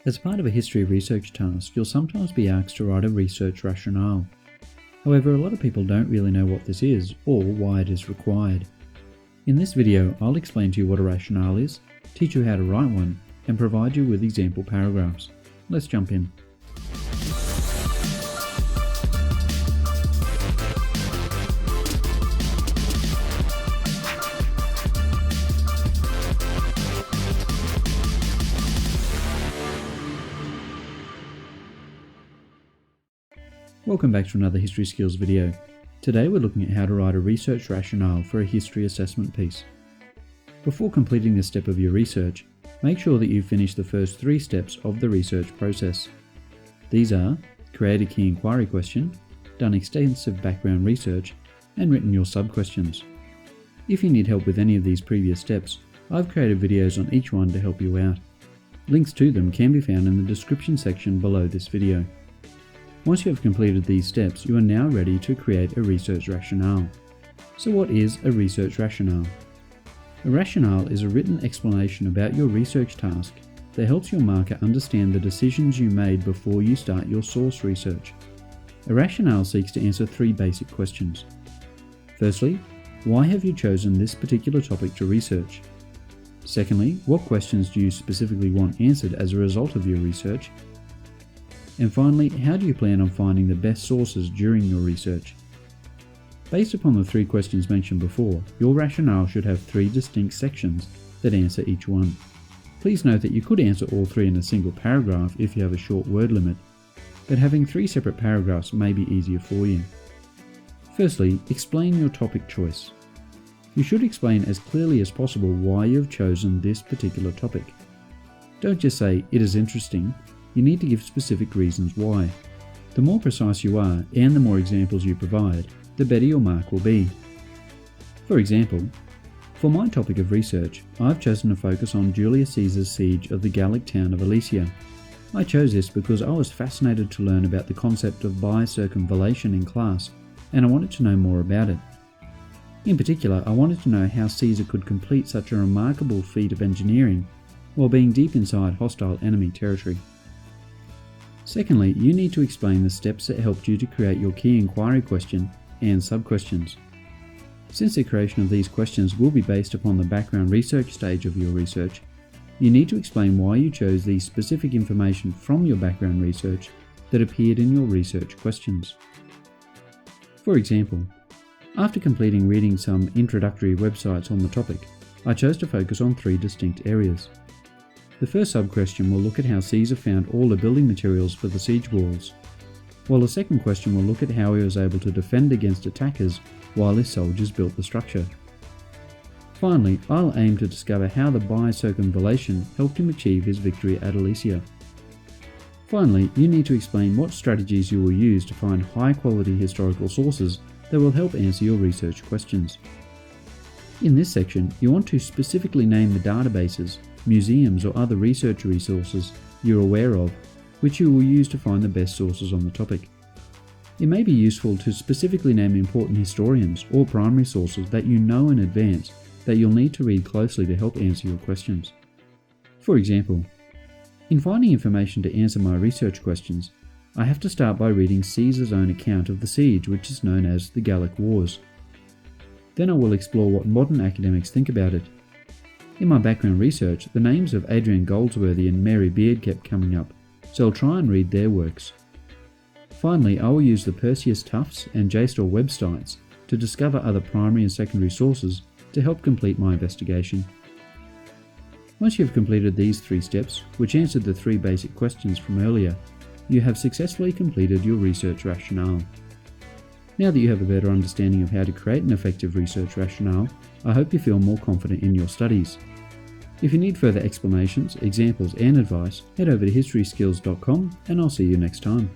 As part of a history research task, you'll sometimes be asked to write a research rationale. However, a lot of people don't really know what this is or why it is required. In this video, I'll explain to you what a rationale is, teach you how to write one, and provide you with example paragraphs. Let's jump in. Welcome back to another History Skills video. Today we're looking at how to write a research rationale for a history assessment piece. Before completing this step of your research, make sure that you've finished the first 3 steps of the research process. These are: create a key inquiry question, done extensive background research, and written your sub-questions. If you need help with any of these previous steps, I've created videos on each one to help you out. Links to them can be found in the description section below this video. Once you have completed these steps, you are now ready to create a research rationale. So what is a research rationale? A rationale is a written explanation about your research task that helps your marker understand the decisions you made before you start your source research. A rationale seeks to answer 3 basic questions. Firstly, why have you chosen this particular topic to research? Secondly, what questions do you specifically want answered as a result of your research? And finally, how do you plan on finding the best sources during your research? Based upon the 3 questions mentioned before, your rationale should have 3 distinct sections that answer each one. Please note that you could answer all 3 in a single paragraph if you have a short word limit, but having 3 separate paragraphs may be easier for you. Firstly, explain your topic choice. You should explain as clearly as possible why you have chosen this particular topic. Don't just say, "It is interesting." You need to give specific reasons why. The more precise you are and the more examples you provide, the better your mark will be. For example, for my topic of research, I've chosen to focus on Julius Caesar's siege of the Gallic town of Alesia. I chose this because I was fascinated to learn about the concept of bi-circumvallation in class, and I wanted to know more about it. In particular, I wanted to know how Caesar could complete such a remarkable feat of engineering while being deep inside hostile enemy territory. Secondly, you need to explain the steps that helped you to create your key inquiry question and sub-questions. Since the creation of these questions will be based upon the background research stage of your research, you need to explain why you chose the specific information from your background research that appeared in your research questions. For example, after completing reading some introductory websites on the topic, I chose to focus on 3 distinct areas. The first sub-question will look at how Caesar found all the building materials for the siege walls, while the second question will look at how he was able to defend against attackers while his soldiers built the structure. Finally, I'll aim to discover how the bi-circumvallation helped him achieve his victory at Alesia. Finally, you need to explain what strategies you will use to find high-quality historical sources that will help answer your research questions. In this section, you want to specifically name the databases, museums or other research resources you're aware of, which you will use to find the best sources on the topic. It may be useful to specifically name important historians or primary sources that you know in advance that you'll need to read closely to help answer your questions. For example, in finding information to answer my research questions, I have to start by reading Caesar's own account of the siege, which is known as the Gallic Wars. Then I will explore what modern academics think about it. In my background research, the names of Adrian Goldsworthy and Mary Beard kept coming up, so I'll try and read their works. Finally, I will use the Perseus Tufts and JSTOR websites to discover other primary and secondary sources to help complete my investigation. Once you've completed these 3 steps, which answered the 3 basic questions from earlier, you have successfully completed your research rationale. Now that you have a better understanding of how to create an effective research rationale, I hope you feel more confident in your studies. If you need further explanations, examples and advice, head over to historyskills.com and I'll see you next time.